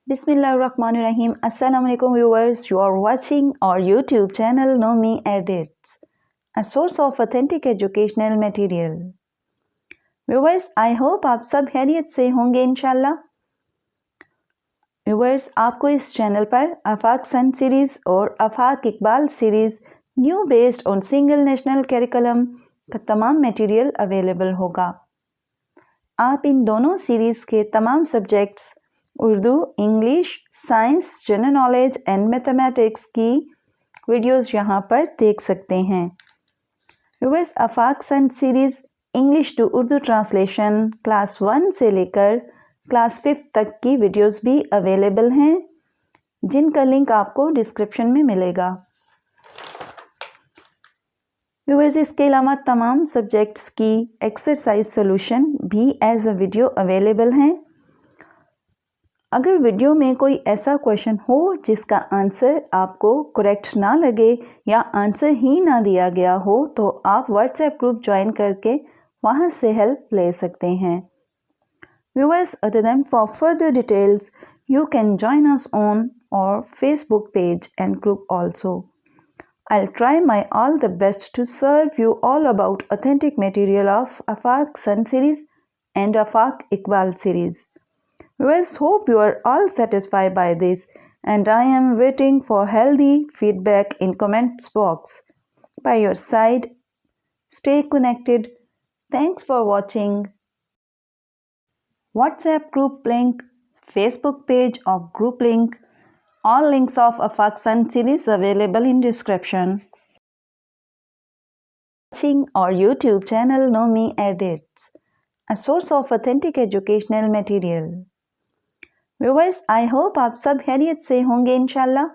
Bismillahirrahmanirrahim. Assalamu alaikum viewers. You are watching our YouTube channel Nomi Edits, a source of authentic educational material. Viewers, I hope आप सब खैरियत से होंगे इंशाल्लाह। Viewers, आपको इस चैनल पर आफाक सन सीरीज़ और Afaq Iqbal series new based on single national curriculum का तमाम मटेरियल अवेलेबल होगा। आप इन दोनों सीरीज़ के तमाम subjects Urdu, English, science, general knowledge and mathematics की वीडियोस यहाँ पर देख सकते हैं। Viewers, Afaq sun series English to Urdu translation class 1 से लेकर क्लास 5 तक की वीडियोस भी अवेलेबल हैं, जिनका लिंक आपको डिस्क्रिप्शन में मिलेगा। व्यूअर्स, इसके अलावा तमाम सब्जेक्ट्स की एक्सरसाइज सॉल्यूशन भी एज अ वीडियो अवेलेबल हैं। अगर वीडियो में कोई ऐसा क्वेश्चन हो जिसका आंसर आपको करेक्ट ना लगे या आंसर ही ना दिया गया हो, तो आप व्हाट्सएप ग्रुप ज्वाइन करके वहां से हेल्प ले सकते हैं। Viewers, other than for further details you can join us on our Facebook page and group also. I'll try my all the best to serve you all about authentic material of Afaq Sun series and Afaq Iqbal series. Viewers, hope you are all satisfied by this, and I am waiting for healthy feedback in comments box. By your side, stay connected. Thanks for watching. WhatsApp group link, Facebook page or group link, all links of Afaq Sun series available in description. Watching our YouTube channel Nomi Edits, a source of authentic educational material. Viewers, I hope आप सब खैरियत से होंगे इंशाल्लाह।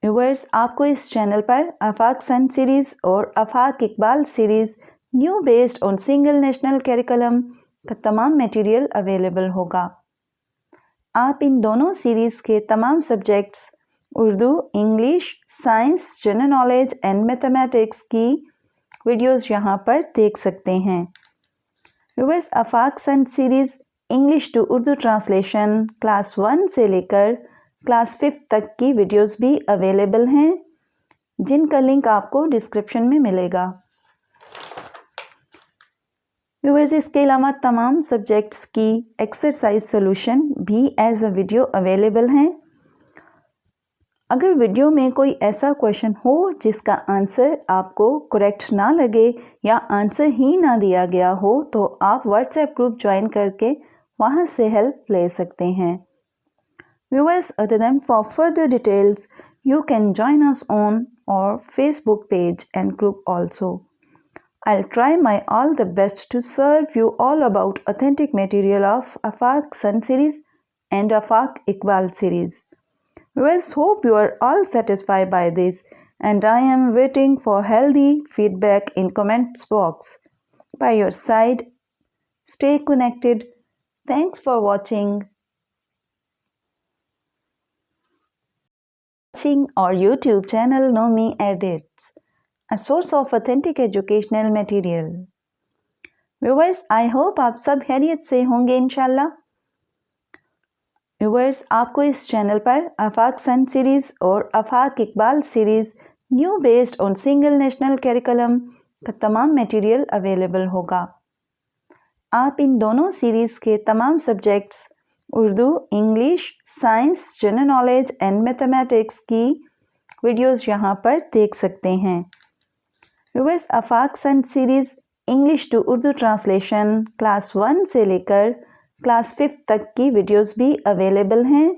Viewers, आपको इस channel पर आफाक sun series और Afaq Iqbal series new based on single national curriculum का तमाम मटेरियल अवेलेबल होगा। आप इन दोनों सीरीज़ के तमाम subjects Urdu, English, science, general knowledge and mathematics की वीडियोस यहाँ पर देख सकते हैं। Viewers, Afaq sun series English to Urdu translation class 1 से लेकर क्लास 5 तक की वीडियोस भी अवेलेबल हैं, जिनका लिंक आपको डिस्क्रिप्शन में मिलेगा। व्यूअर्स, इसके अलावा तमाम सब्जेक्ट्स की एक्सरसाइज सॉल्यूशन भी एज अ वीडियो अवेलेबल हैं। अगर वीडियो में कोई ऐसा क्वेश्चन हो जिसका आंसर आपको करेक्ट ना लगे या आंसर ही ना दिया गया हो, तो आप व्हाट्सएप ग्रुप ज्वाइन करके वहां से हेल्प ले सकते हैं। Viewers, other than for further details you can join us on our Facebook page and group also. I'll try my all the best to serve you all about authentic material of Afaq Sun series and Afaq Iqbal series. Viewers, hope you are all satisfied by this, and I am waiting for healthy feedback in comments box. By your side, stay connected. Thanks for watching. Watching our YouTube channel Nomi Edits, a source of authentic educational material. Viewers, I hope आप सब खैरियत से होंगे इंशाल्लाह। Viewers, आपको इस channel पर आफाक sun series और Afaq Iqbal series new based on single national curriculum का तमाम मटेरियल अवेलेबल होगा। आप इन दोनों सीरीज़ के तमाम subjects Urdu, English, science, general knowledge and mathematics की वीडियोस यहाँ पर देख सकते हैं। Viewers, Afaq sun series English to Urdu translation class 1 से लेकर क्लास 5 तक की वीडियोस भी अवेलेबल हैं,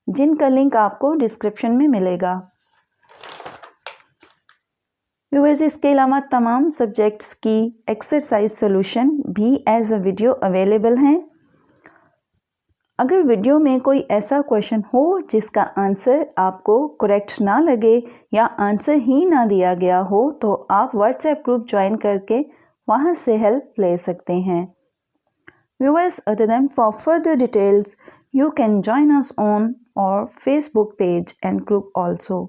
जिनका लिंक आपको डिस्क्रिप्शन में मिलेगा। व्यूअर्स, इसके अलावा तमाम सब्जेक्ट्स की एक्सरसाइज सॉल्यूशन भी एज अ वीडियो अवेलेबल हैं। अगर वीडियो में कोई ऐसा क्वेश्चन हो जिसका आंसर आपको करेक्ट ना लगे या आंसर ही ना दिया गया हो, तो आप व्हाट्सएप ग्रुप ज्वाइन करके वहां से हेल्प ले सकते हैं। Viewers, other than for further details you can join us on our Facebook page and group also.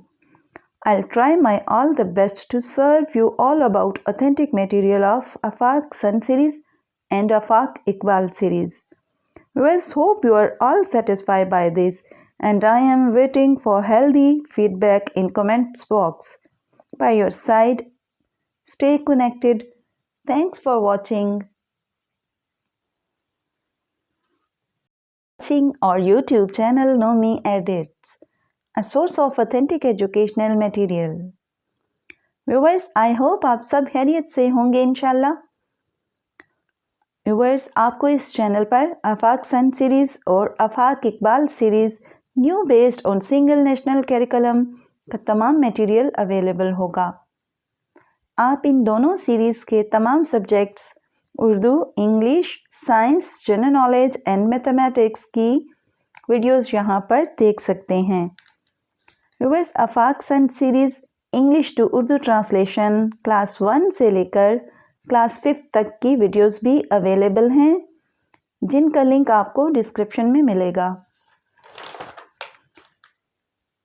I'll try my all the best to serve you all about authentic material of Afaq Sun series and Afaq Iqbal series. Viewers, hope you are all satisfied by this, and I am waiting for healthy feedback in comments box. By your side, stay connected. Thanks for watching our YouTube channel Know Me Edits, a source of authentic educational material. Viewers, I hope आप सब खैरियत से होंगे इंशाल्लाह। Viewers, आपको इस channel पर आफाक sun series और Afaq Iqbal series new based on single national curriculum का तमाम मटेरियल अवेलेबल होगा। आप इन दोनों सीरीज़ के तमाम subjects Urdu, English, science, general knowledge and mathematics की वीडियोस यहां पर देख सकते हैं। Viewers, Afaq sun series English to Urdu translation class 1 से लेकर क्लास 5 तक की वीडियोस भी अवेलेबल हैं, जिनका लिंक आपको डिस्क्रिप्शन में मिलेगा।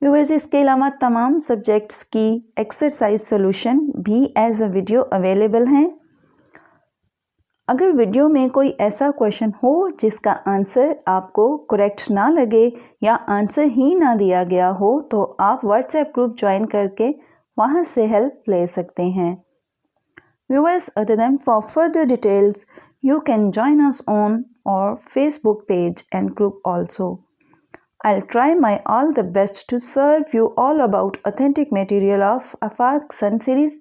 व्यूअर्स, इसके अलावा तमाम सब्जेक्ट्स की एक्सरसाइज सॉल्यूशन भी एज अ वीडियो अवेलेबल हैं। अगर वीडियो में कोई ऐसा क्वेश्चन हो जिसका आंसर आपको करेक्ट ना लगे या आंसर ही ना दिया गया हो, तो आप व्हाट्सएप ग्रुप ज्वाइन करके वहां से हेल्प ले सकते हैं। Viewers, other than for further details, you can join us on our Facebook page and group also. I'll try my all the best to serve you all about authentic material of Afaq Sun series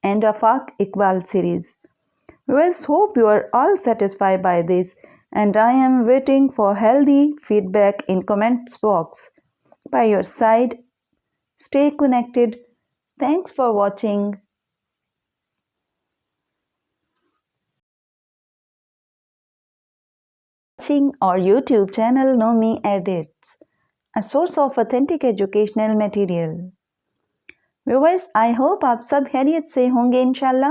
and Afaq Iqbal series. Viewers, hope you are all satisfied by this, and I am waiting for healthy feedback in comments box. By your side, stay connected. Thanks for watching. Our YouTube channel Know Me Edits, a source of authentic educational material. Viewers, I hope आप सब खैरियत से होंगे इंशाल्लाह।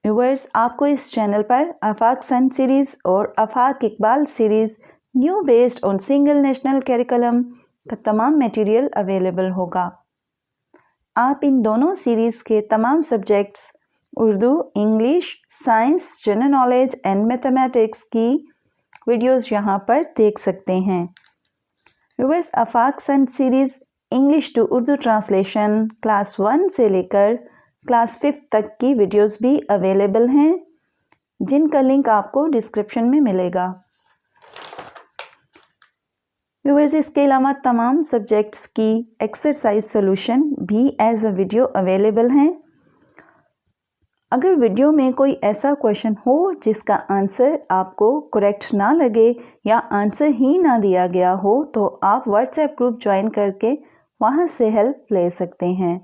Viewers, आपको इस channel पर आफाक sun series और Afaq Iqbal series new based on single national curriculum का तमाम मटेरियल अवेलेबल होगा। आप इन दोनों सीरीज़ के तमाम subjects Urdu, English, science, general knowledge and mathematics की वीडियोस यहां पर देख सकते हैं। Viewers, Afaq sun series English to Urdu translation class 1 से लेकर क्लास 5 तक की वीडियोस भी अवेलेबल हैं, जिनका लिंक आपको डिस्क्रिप्शन में मिलेगा। व्यूअर्स, इसके अलावा तमाम सब्जेक्ट्स की एक्सरसाइज सॉल्यूशन भी एज अ वीडियो अवेलेबल हैं। अगर वीडियो में कोई ऐसा क्वेश्चन हो जिसका आंसर आपको करेक्ट ना लगे या आंसर ही ना दिया गया हो, तो आप व्हाट्सएप ग्रुप ज्वाइन करके वहां से हेल्प ले सकते हैं।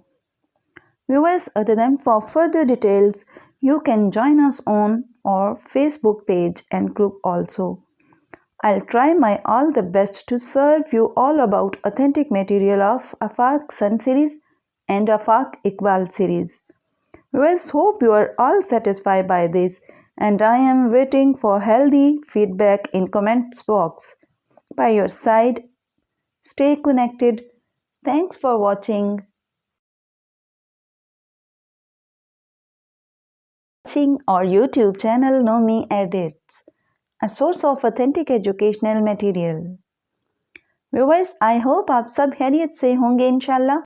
Viewers, other than for further details, you can join us on our Facebook page and group also. I'll try my all the best to serve you all about authentic material of Afaq Sun series and Afaq Iqbal series. Viewers, hope you are all satisfied by this, and I am waiting for healthy feedback in comments box. By your side, stay connected. Thanks for watching. Our YouTube channel Know Me Edits, a source of authentic educational material. Viewers, I hope आप सब खैरियत से होंगे इंशाल्लाह।